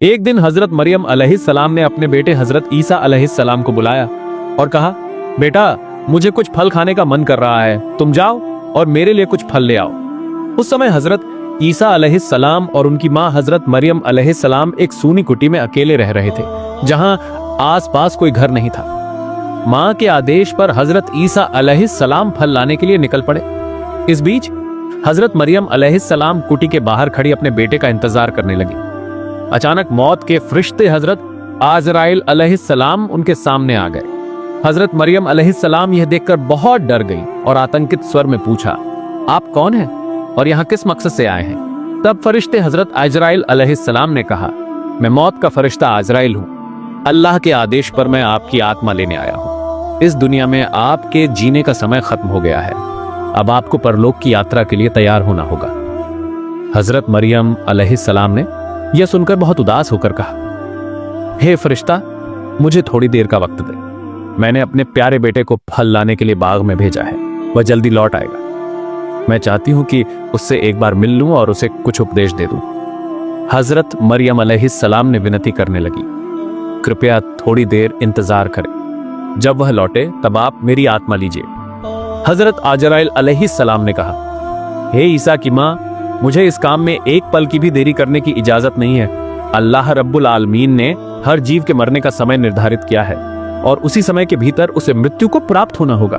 एक दिन हजरत मरियम अलैहिस्सलाम ने अपने बेटे हजरत ईसा अलैहिस्सलाम को बुलाया और कहा, बेटा मुझे कुछ फल खाने का मन कर रहा है, तुम जाओ और मेरे लिए कुछ फल ले आओ। उस समय हजरत ईसा अलैहिस्सलाम और उनकी माँ हजरत मरियम अलैहिस्सलाम एक सूनी कुटी में अकेले रह रहे थे, जहां आसपास कोई घर नहीं था। माँ के आदेश पर हजरत ईसा अलैहिस्सलाम फल लाने के लिए निकल पड़े। इस बीच हजरत मरियम अलैहिस्सलाम कुटी के बाहर खड़ी अपने बेटे का इंतजार करने लगी। अचानक मौत के फरिश्ते हजरत आजराइल अलैहिस्सलाम उनके सामने आ गए। हजरत मरियम अलैहिस्सलाम यह देखकर बहुत डर गई और आतंकित स्वर में पूछा, आप कौन हैं और यहाँ किस मकसद से आए हैं? तब फरिश्ते हजरत आजराइल अलैहिस्सलाम ने कहा, मैं मौत का फरिश्ता आजराइल हूँ। अल्लाह के आदेश पर मैं आपकी आत्मा लेने आया हूँ। इस दुनिया में आपके जीने का समय खत्म हो गया है, अब आपको परलोक की यात्रा के लिए तैयार होना होगा। हजरत मरियम अलैहिस्सलाम ने यह सुनकर बहुत उदास होकर कहा, हे फरिश्ता, मुझे थोड़ी देर का वक्त दे। मैंने अपने प्यारे बेटे को फल लाने के लिए बाग में भेजा है, वह जल्दी लौट आएगा। मैं चाहती हूं कि उससे एक बार मिल लूं और उसे कुछ उपदेश दे दूं। हजरत मरियम अलैहिस्सलाम ने विनती करने लगी, कृपया थोड़ी देर इंतजार करें, जब वह लौटे तब आप मेरी आत्मा लीजिए। हजरत आजराइल अलैहिस्सलाम ने कहा, हे ईसा की माँ, मुझे इस काम में एक पल की भी देरी करने की इजाजत नहीं है। अल्लाह रब्बुल आलमीन ने हर जीव के मरने का समय निर्धारित किया है और उसी समय के भीतर उसे मृत्यु को प्राप्त होना होगा।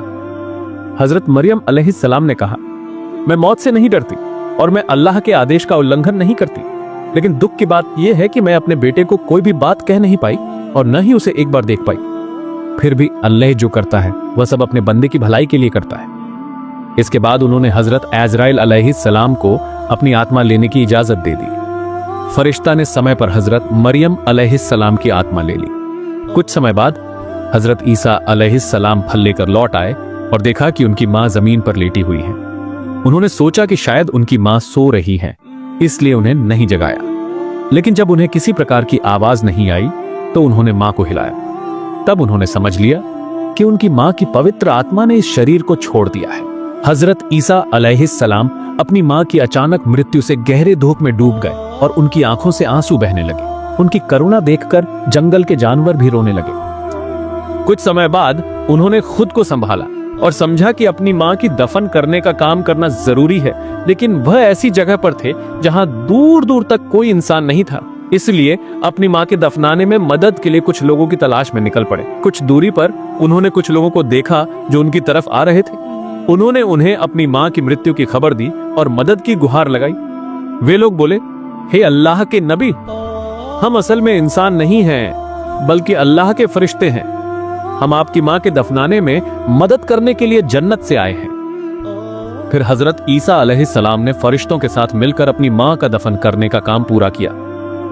हजरत मरियम अलैहिस्सलाम ने कहा, मैं मौत से नहीं डरती और मैं अल्लाह के आदेश का उल्लंघन नहीं करती, लेकिन दुख की बात यह है कि मैं अपने बेटे को कोई भी बात कह नहीं पाई और न ही उसे एक बार देख पाई। फिर भी अल्लाह जो करता है वह सब अपने बंदे की भलाई के लिए करता है। इसके बाद उन्होंने हजरत आजराइल अलैहिस्सलाम को अपनी आत्मा लेने की इजाजत दे दी। फरिश्ता ने समय पर हजरत मरियम अलैहिस्सलाम की आत्मा ले ली। कुछ समय बाद हजरत ईसा अलैहिस्सलाम फल लेकर लौट आए और देखा कि उनकी मां जमीन पर लेटी हुई है। उन्होंने सोचा कि शायद उनकी मां सो रही है, इसलिए उन्हें नहीं जगाया। लेकिन जब उन्हें किसी प्रकार की आवाज नहीं आई तो उन्होंने मां को हिलाया। तब उन्होंने समझ लिया कि उनकी मां की पवित्र आत्मा ने इस शरीर को छोड़ दिया है। हजरत ईसा अलैहिस्सलाम अपनी मां की अचानक मृत्यु से गहरे दुख में डूब गए और उनकी आंखों से आंसू बहने लगे। उनकी करुणा देखकर जंगल के जानवर भी रोने लगे। कुछ समय बाद उन्होंने खुद को संभाला और समझा कि अपनी मां की दफन करने का काम करना जरूरी है, लेकिन वह ऐसी जगह पर थे जहां दूर दूर तक कोई इंसान नहीं था। इसलिए अपनी मां के दफनाने में मदद के लिए कुछ लोगों की तलाश में निकल पड़े। कुछ दूरी पर उन्होंने कुछ लोगों को देखा जो उनकी तरफ आ रहे थे। उन्होंने उन्हें अपनी मां की मृत्यु की खबर दी और मदद की गुहार लगाई। वे लोग बोले, हे अल्लाह के नबी, हम असल में इंसान नहीं हैं बल्कि अल्लाह के फरिश्ते हैं। हम आपकी मां के दफनाने में मदद करने के लिए जन्नत से आए हैं। फिर हजरत ईसा अलैहिस्सलाम ने फरिश्तों के साथ मिलकर अपनी मां का दफन करने का काम पूरा किया।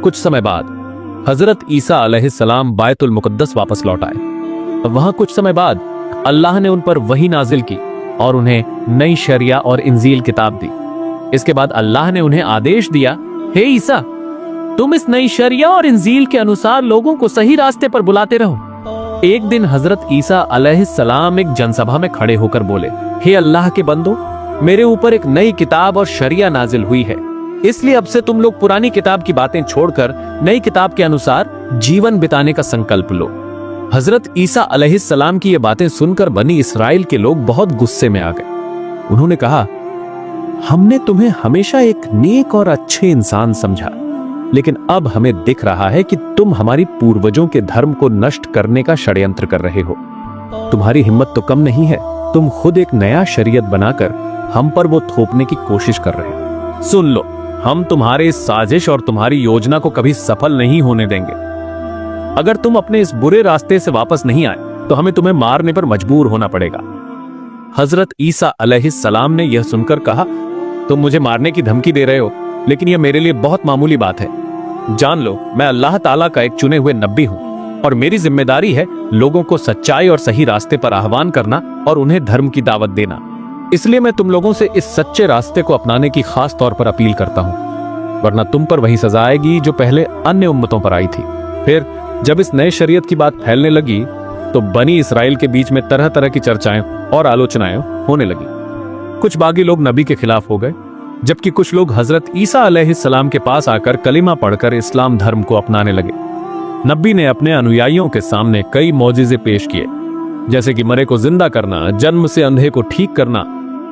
कुछ समय बाद हजरत ईसा अलैहिस्सलाम बायतुल मुकद्दस वापस लौट आए। वहां कुछ समय बाद अल्लाह ने उन पर वही नाजिल की और उन्हें नई शरिया और इंजील किताब दी। इसके बाद अल्लाह ने उन्हें आदेश दिया, हे ईसा, तुम इस नई शरिया और इंजील के अनुसार लोगों को सही रास्ते पर बुलाते रहो। एक दिन हजरत ईसा अलैहिस्सलाम एक जनसभा में खड़े होकर बोले, हे अल्लाह के बंदो, मेरे ऊपर एक नई किताब और शरिया नाजिल हुई है, इसलिए अब से तुम लोग पुरानी किताब की बातें छोड़कर नई किताब के अनुसार जीवन बिताने का संकल्प लो। हजरत ईसा अलैहिस्सलाम की ये बातें सुनकर बनी इस्राइल के लोग बहुत गुस्से में आ गए। उन्होंने कहा, हमने तुम्हें हमेशा एक नेक और अच्छे इंसान समझा, लेकिन अब हमें दिख रहा है कि तुम हमारी पूर्वजों के धर्म को नष्ट करने का षड्यंत्र कर रहे हो। तुम्हारी हिम्मत तो कम नहीं है, तुम खुद एक नया शरीयत बनाकर हम पर वो थोपने की कोशिश कर रहे हो। सुन लो, हम तुम्हारे इस साजिश और तुम्हारी योजना को कभी सफल नहीं होने देंगे। अगर तुम अपने इस बुरे रास्ते से वापस नहीं आए तो हमें तुम्हें मारने पर मजबूर होना पड़ेगा। हजरत ईसा अलैहिस्सलाम ने यह सुनकर कहा, तुम मुझे मारने की धमकी दे रहे हो, लेकिन यह मेरे लिए बहुत मामूली बात है। जान लो, मैं अल्लाह ताला का एक चुने हुए नबी हूं और मेरी जिम्मेदारी है लोगों को सच्चाई और सही रास्ते पर आह्वान करना और उन्हें धर्म की दावत देना। इसलिए मैं तुम लोगों से इस सच्चे रास्ते को अपनाने की खास तौर पर अपील करता हूं, वरना तुम पर वही सजा आएगी जो पहले अन्य उम्मतों पर आई थी। फिर जब इस नए शरीयत की बात फैलने लगी तो बनी इस्राइल के बीच में तरह तरह की चर्चाएं और आलोचनाएं होने लगी। कुछ बागी लोग नबी के खिलाफ हो गए जबकि कुछ लोग हजरत ईसा अलैहिस्सलाम के पास आकर कलिमा पढ़कर इस्लाम धर्म को अपनाने लगे। नबी ने अपने अनुयायियों के सामने कई मौजिज़े पेश किए, जैसे कि मरे को जिंदा करना, जन्म से अंधे को ठीक करना,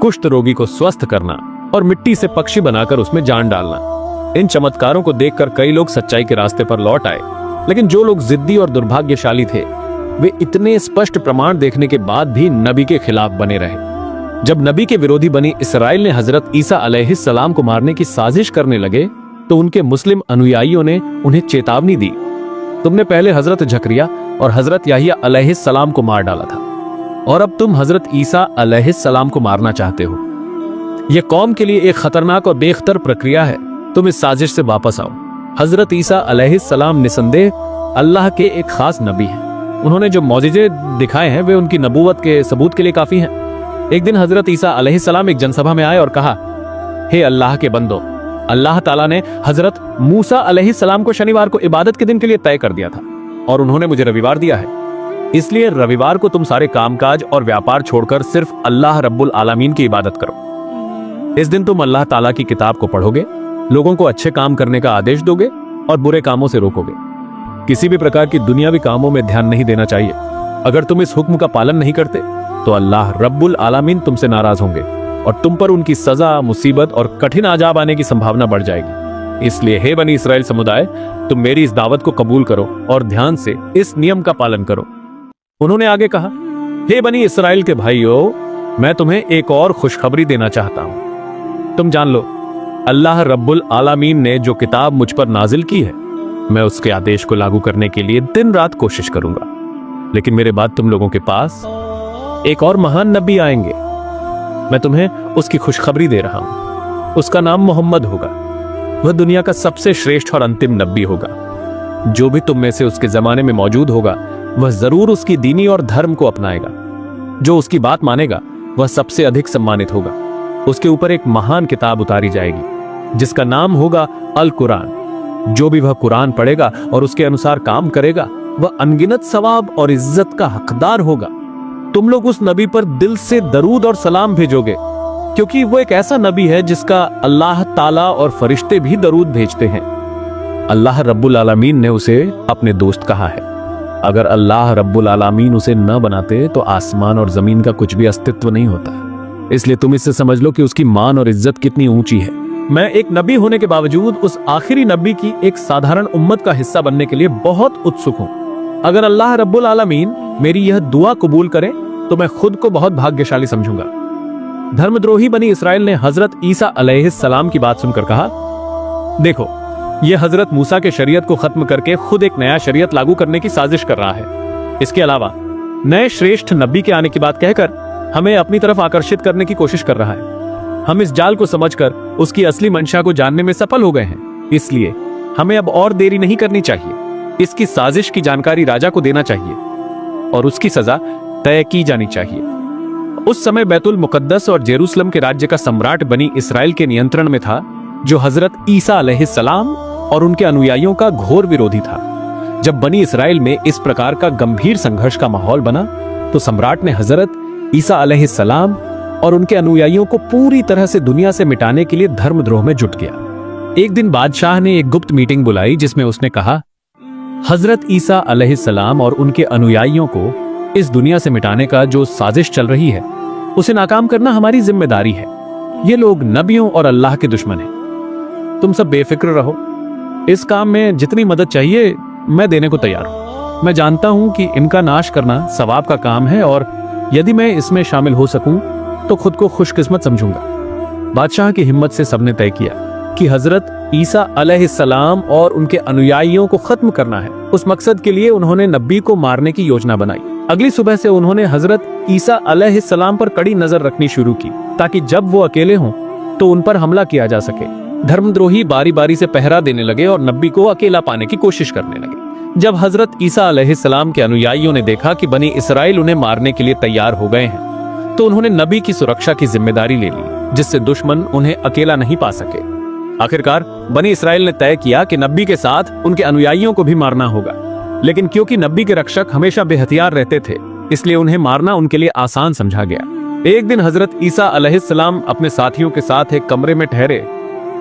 कुष्ठ रोगी को स्वस्थ करना और मिट्टी से पक्षी बनाकर उसमें जान डालना। इन चमत्कारों को देखकर कई लोग सच्चाई के रास्ते पर लौट आए, लेकिन जो लोग जिद्दी और दुर्भाग्यशाली थे वे इतने स्पष्ट प्रमाण देखने के बाद भी नबी के खिलाफ बने रहे। जब नबी के विरोधी बनी इसराइल ने हजरत ईसा अलैहिस्सलाम को मारने की साजिश करने लगे तो उनके मुस्लिम अनुयायियों ने उन्हें चेतावनी दी, तुमने पहले हजरत जकरिया और हजरत याहिया अलैहिस्सलाम को मार डाला था और अब तुम हजरत ईसा अलैहिस्सलाम को मारना चाहते हो। यह कौम के लिए एक खतरनाक और बेख्तर प्रक्रिया है, तुम इस साजिश से वापस आओ। हजरत ईसा अलैहिस्सलाम निसंदेह अल्लाह के एक खास नबी हैं। उन्होंने जो मौजिज़े दिखाए हैं वे उनकी नबूवत के सबूत के लिए काफी हैं। एक दिन हजरत ईसा अलैहिस्सलाम एक जनसभा में आए और कहा, हे अल्लाह के बंदो, अल्लाह ताला ने हजरत मूसा अलैहिस्सलाम को शनिवार को इबादत के दिन के लिए तय कर दिया था और उन्होंने मुझे रविवार दिया है, इसलिए रविवार को तुम सारे कामकाज और व्यापार छोड़कर सिर्फ अल्लाह रब्बुल आलमीन की इबादत करो। इस दिन तुम अल्लाह ताला की किताब को पढ़ोगे, लोगों को अच्छे काम करने का आदेश दोगे और बुरे कामों से रोकोगे। किसी भी प्रकार की दुनियावी कामों में ध्यान नहीं देना चाहिए। अगर तुम इस हुक्म का पालन नहीं करते तो अल्लाह रब्बुल आलमीन तुमसे नाराज होंगे और तुम पर उनकी सजा, मुसीबत और कठिन अजाब आने की संभावना बढ़ जाएगी। इसलिए हे बनी इसराइल समुदाय, तुम मेरी इस दावत को कबूल करो और ध्यान से इस नियम का पालन करो। उन्होंने आगे कहा, हे बनी इसराइल के भाइयों, मैं तुम्हें एक और खुशखबरी देना चाहता हूं। तुम जान लो, अल्लाह रब्बुल आलमीन ने जो किताब मुझ पर नाजिल की है, मैं उसके आदेश को लागू करने के लिए दिन रात कोशिश करूंगा। लेकिन मेरे बाद तुम लोगों के पास एक और महान नबी आएंगे। मैं तुम्हें उसकी खुशखबरी दे रहा हूं। उसका नाम मोहम्मद होगा। वह दुनिया का सबसे श्रेष्ठ और अंतिम नबी होगा। जो भी तुम में से उसके जमाने में मौजूद होगा वह जरूर उसकी दीनी और धर्म को अपनाएगा। जो उसकी बात मानेगा वह सबसे अधिक सम्मानित होगा। उसके ऊपर एक महान किताब उतारी जाएगी जिसका नाम होगा अल कुरान। जो भी वह कुरान पढ़ेगा और उसके अनुसार काम करेगा वह अनगिनत सवाब और इज्जत का हकदार होगा। तुम लोग उस नबी पर दिल से दरूद और सलाम भेजोगे, क्योंकि वो एक ऐसा नबी है जिसका अल्लाह ताला और फरिश्ते भी दरूद भेजते हैं। अल्लाह रब्बुल आलमीन ने उसे अपने दोस्त कहा है। अगर अल्लाह रब्बुल आलमीन उसे न बनाते तो आसमान और जमीन का कुछ भी अस्तित्व नहीं होता। इसलिए तुम इससे समझ लो कि उसकी मान और इज्जत कितनी ऊंची है। मैं एक नबी होने के बावजूद उस आखिरी नबी की एक साधारण उम्मत का हिस्सा बनने के लिए बहुत उत्सुक हूं। अगर अल्लाह रब्बुल आलमीन मेरी यह दुआ कबूल करे तो मैं खुद को बहुत भाग्यशाली समझूंगा। धर्मद्रोही बनी इसराइल ने हजरत ईसा अलैहिस्सलाम की बात सुनकर कहा, देखो, यह हजरत मूसा के शरीयत को खत्म करके खुद एक नया शरीयत लागू करने की साजिश कर रहा है। इसके अलावा नए श्रेष्ठ नबी के आने की बात कहकर हमें अपनी तरफ आकर्षित करने की कोशिश कर रहा है। हम इस जाल को समझकर उसकी असली मंशा को जानने में सफल हो गए हैं। इसलिए हमें अब और देरी नहीं करनी चाहिए। इसकी साजिश की जानकारी राजा को देना चाहिए और उसकी सजा तय की जानी चाहिए। उस समय बैतुल मुकद्दस और जेरूसलम के राज्य का सम्राट बनी इसराइल के नियंत्रण में था, जो हजरत ईसा अलैहिस्सलाम और उनके अनुयायियों का घोर विरोधी था। जब बनी इसराइल में इस प्रकार का गंभीर संघर्ष का माहौल बना तो सम्राट ने हजरत ईसा अलैहिस्सलाम और उनके अनुयायियों को पूरी तरह से दुनिया से मिटाने के लिए धर्मद्रोह में जुट गया। एक दिन बादशाह ने एक गुप्त मीटिंग बुलाई जिसमें उसने कहा, हजरत ईसा अलैहिस्सलाम और उनके अनुयायियों को इस दुनिया से मिटाने का जो साजिश चल रही है उसे नाकाम करना हमारी जिम्मेदारी है। ये लोग नबियों और अल्लाह के दुश्मन हैं। तुम सब बेफिक्र रहो। इस काम में जितनी मदद चाहिए मैं देने को तैयार हूं। मैं जानता हूं कि इनका नाश करना सवाब का काम है और यदि मैं इसमें शामिल हो सकूं तो खुद को खुशकिस्मत समझूंगा। बादशाह की हिम्मत से सबने तय किया कि हजरत ईसा अलैहिस्सलाम और उनके अनुयायियों को खत्म करना है। उस मकसद के लिए उन्होंने नबी को मारने की योजना बनाई। अगली सुबह से उन्होंने हजरत ईसा अलैहिस्सलाम पर कड़ी नजर रखनी शुरू की ताकि जब वो अकेले हों तो उन पर हमला किया जा सके। धर्मद्रोही बारी बारी से पहरा देने लगे और नबी को अकेला पाने की कोशिश करने लगे। जब हजरत ईसा अलैहिस्सलाम के अनुयायियों ने देखा कि बनी इसराइल उन्हें मारने के लिए तैयार हो गए हैं तो उन्होंने नबी की सुरक्षा की जिम्मेदारी ले ली, जिससे दुश्मन उन्हें अकेला नहीं पा सके। आखिरकार बनी इसराइल ने तय किया कि नबी के साथ उनके अनुयायियों को भी मारना होगा, लेकिन क्योंकि नबी के रक्षक हमेशा बेहथियार रहते थे इसलिए उन्हें मारना उनके लिए आसान समझा गया। एक दिन हजरत ईसा अलैहिस्सलाम अपने साथियों के साथ एक कमरे में ठहरे।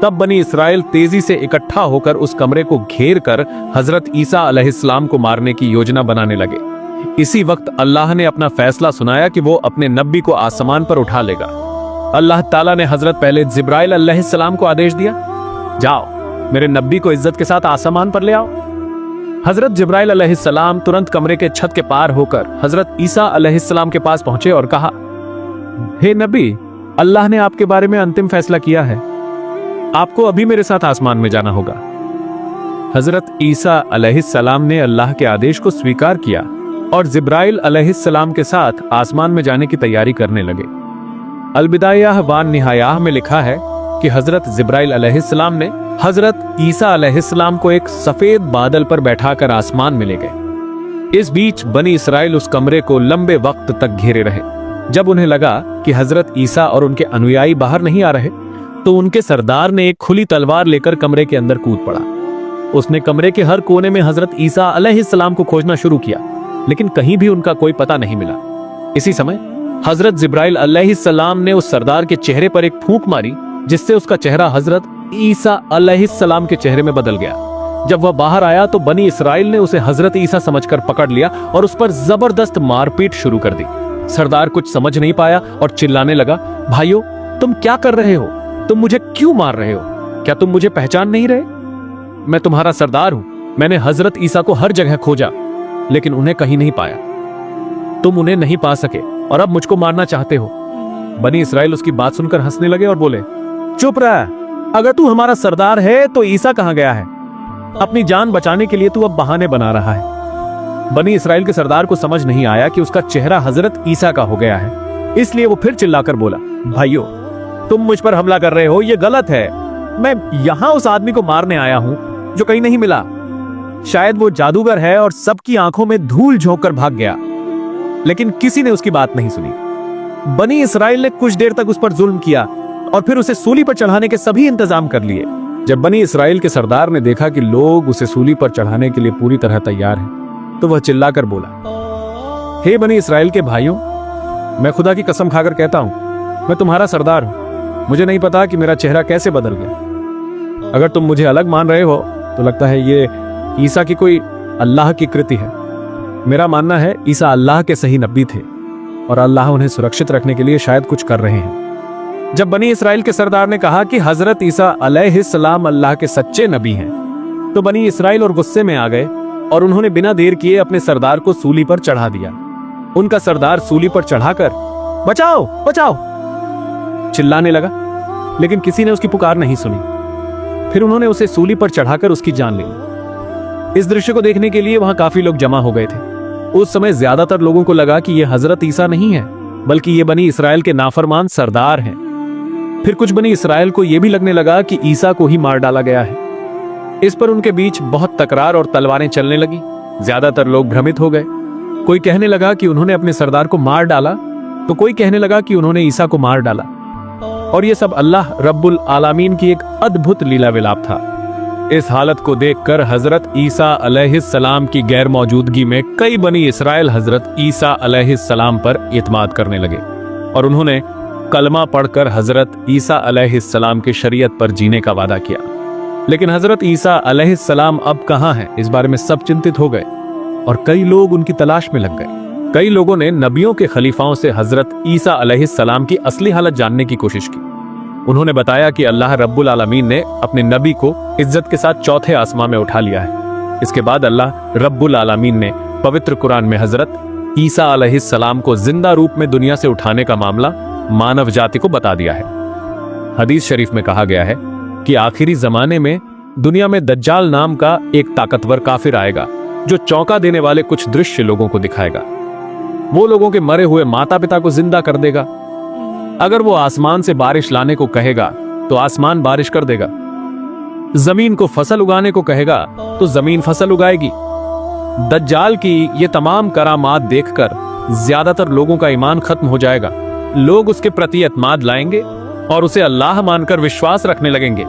तब बनी इसराइल तेजी से इकट्ठा होकर उस कमरे को घेर कर हजरत ईसा अलैहिस्सलाम को मारने की योजना बनाने लगे। इसी वक्त अल्लाह ने अपना फैसला सुनाया कि वो अपने नबी को आसमान पर उठा लेगा। अल्लाह ताला ने हजरत पहले जिब्राइल अलैहिस्सलाम को आदेश दिया, जाओ मेरे नबी को इज्जत के साथ आसमान पर ले आओ। हजरत जिब्राइल अलैहिस्सलाम तुरंत कमरे के छत के पार होकर हजरत ईसा अलैहिस्सलाम के पास पहुंचे और कहा, हे नबी, अल्लाह ने आपके बारे में अंतिम फैसला किया है, आपको अभी मेरे साथ आसमान में जाना होगा। हजरत ईसा अलैहिस्सलाम ने अल्लाह के आदेश को स्वीकार किया और जिब्राइल अलैहिस्सलाम के साथ आसमान में जाने की तैयारी करने लगे। अलबिदायाह वान निहायाह में लिखा है कि हजरत जिब्राइल अलैहिस्सलाम ने हजरत ईसा अलैहिस्सलाम को एक सफेद बादल पर बैठाकर आसमान में ले गए। इस बीच बनी इसराइल उस कमरे को लंबे वक्त तक घेरे रहे। जब उन्हें लगा कि हजरत ईसा और उनके अनुयायी बाहर नहीं आ रहे, तो उनके सरदार ने एक खुली तलवार लेकर कमरे के अंदर कूद पड़ा। उसने कमरे के हर कोने में हजरत ईसा अलैहिस्सलाम को खोजना शुरू किया, लेकिन कहीं भी उनका कोई पता नहीं मिला। इसी समय हजरत जिब्राइल अलैहिस्सलाम ने उस सरदार के चेहरे पर एक फूंक मारी, जिससे उसका चेहरा हजरत ईसा अलैहिस्सलाम के चेहरे में बदल गया। जब वह बाहर आया तो बनी इसराइल ने उसे हजरत ईसा समझकर पकड़ लिया और उस पर जबरदस्त मारपीट शुरू कर दी। सरदार कुछ समझ नहीं पाया और चिल्लाने लगा, भाइयों, तुम क्या कर रहे हो? तुम मुझे क्यों मार रहे हो? क्या तुम मुझे पहचान नहीं रहे? मैं तुम्हारा सरदार हूं। मैंने हजरत ईसा को हर जगह खोजा, लेकिन उन्हें कहीं नहीं पाया। तुम उन्हें नहीं पा सके और अब मुझको मारना चाहते हो। बनी इसराइल उसकी बात सुनकर हंसने लगे और बोले, चुप रह, अगर तू हमारा सरदार है तो ईसा कहां गया है? अपनी जान बचाने के लिए तू अब बहाने बना रहा है। बनी इसराइल के सरदार को समझ नहीं आया कि उसका चेहरा हजरत ईसा का हो गया है, इसलिए वो फिर चिल्लाकर बोला, भाइयों, तुम मुझ पर हमला कर रहे हो, ये गलत है। मैं यहां उस आदमी को मारने आया हूं जो कहीं नहीं मिला। शायद वो जादूगर है और सबकी आंखों में धूल झोंक कर भाग गया, लेकिन किसी ने उसकी बात नहीं सुनी। बनी इसराइल ने कुछ देर तक उस पर जुल्म किया और फिर उसे सूली पर चढ़ाने के सभी इंतजाम कर लिए। जब बनी इसराइल के सरदार ने देखा कि लोग उसे सूली पर चढ़ाने के लिए पूरी तरह तैयार हैं, तो वह चिल्लाकर बोला, हे बनी इसराइल के भाइयों, मैं खुदा की कसम खाकर कहता हूं, मैं तुम्हारा सरदार हूं। मुझे नहीं पता कि मेरा चेहरा कैसे बदल गया। अगर तुम मुझे अलग मान रहे हो तो लगता है ये ईसा की कोई अल्लाह की कृति है। मेरा मानना है ईसा अल्लाह के सही नबी थे और अल्लाह उन्हें सुरक्षित रखने के लिए शायद कुछ कर रहे हैं। जब बनी इसराइल के सरदार ने कहा कि हजरत ईसा अलैहिस्सलाम अल्लाह के सच्चे नबी हैं, तो बनी इसराइल और गुस्से में आ गए और उन्होंने बिना देर किए अपने सरदार को सूली पर चढ़ा दिया। उनका सरदार सूली पर चढ़ाकर बचाओ बचाओ चिल्लाने लगा, लेकिन किसी ने उसकी पुकार नहीं सुनी। फिर उन्होंने उसे सूली पर चढ़ाकर उसकी जान ले ली। इस दृश्य को देखने के लिए वहां काफी लोग जमा हो गए थे। उस समय ज्यादातर लोगों को लगा कि यह हजरत ईसा नहीं है, बल्कि ये बनी इसराइल के नाफरमान सरदार हैं। फिर कुछ बनी इसराइल को यह भी लगने लगा कि ईसा को ही मार डाला गया है। इस पर उनके बीच बहुत तकरार और तलवारें चलने लगी। ज्यादातर लोग भ्रमित हो गए। कोई कहने लगा कि उन्होंने अपने सरदार को मार डाला, तो कोई कहने लगा कि उन्होंने ईसा को मार डाला। और यह सब अल्लाह रब्बुल आलामीन की एक अद्भुत लीला विलाप था। इस हालत को देखकर हजरत ईसा अलैहिस्सलाम की गैर मौजूदगी में कई बनी इसराइल हजरत ईसा अलैहिस्सलाम पर इत्माद करने लगे और उन्होंने कलमा पढ़कर हजरत ईसा अलैहिस्सलाम की शरीयत पर जीने का वादा किया। लेकिन हजरत ईसा अलैहिस्सलाम अब कहां हैं, इस बारे में सब चिंतित हो गए और कई लोग उनकी तलाश में लग गए। कई लोगों ने नबियों के खलीफाओं से हजरत ईसा अलैहिस्सलाम की असली हालत जानने की कोशिश की। उन्होंने बताया कि अल्लाह रब्बुल आलमीन ने अपने नबी को इज्जत के साथ चौथे आसमां में उठा लिया है। इसके बाद अल्लाह रब्बुल आलमीन ने पवित्र कुरान में हजरत ईसा अलैहिस्सलाम को जिंदा रूप में दुनिया से उठाने का मामला मानव जाति को बता दिया है। हदीस शरीफ में कहा गया है कि आखिरी जमाने में दुनिया में दज्जाल नाम का एक ताकतवर काफिर आएगा जो चौंका देने वाले कुछ दृश्य लोगों को दिखाएगा। वो लोगों के मरे हुए माता पिता को जिंदा कर देगा। अगर वो आसमान से बारिश लाने को कहेगा तो आसमान बारिश कर देगा। जमीन को फसल उगाने को कहेगा तो जमीन फसल उगाएगी। दज्जाल की ये तमाम करामात देखकर ज्यादातर लोगों का ईमान खत्म हो जाएगा। लोग उसके प्रति एतमाद लाएंगे और उसे अल्लाह मानकर विश्वास रखने लगेंगे।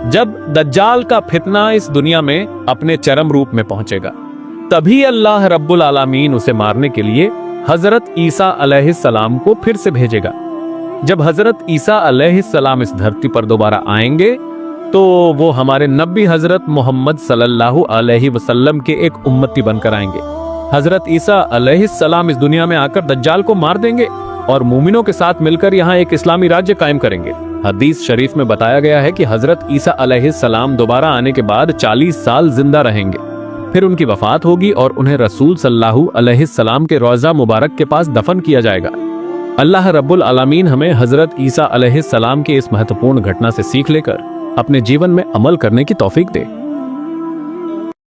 जब दज्जाल का फितना इस दुनिया में अपने चरम रूप में पहुंचेगा, तभी अल्लाह रब्बुल आलामीन उसे मारने के लिए हजरत ईसा अलैहिस्सलाम को फिर से भेजेगा। जब हजरत ईसा अलैहिस्सलाम इस धरती पर दोबारा आएंगे तो वो हमारे नबी हजरत मोहम्मद सल्लल्लाहु अलैहि वसल्लम के एक उम्मती बनकर आएंगे। हजरत ईसा अलैहिस्सलाम इस दुनिया में आकर दज्जाल को मार देंगे और मोमिनों के साथ मिलकर यहाँ एक इस्लामी राज्य कायम करेंगे। हदीस शरीफ में बताया गया है कि हजरत ईसा अलैहिस्सलाम दोबारा आने के बाद 40 साल जिंदा रहेंगे, फिर उनकी वफात होगी और उन्हें रसूल सल्लल्लाहु अलैहिस्सलाम के रोज़ा मुबारक के पास दफन किया जाएगा। अल्लाह रब्बुल आलमीन हमें हजरत ईसा अलैहिस्सलाम के इस महत्वपूर्ण घटना से सीख लेकर अपने जीवन में अमल करने की तौफीक दे।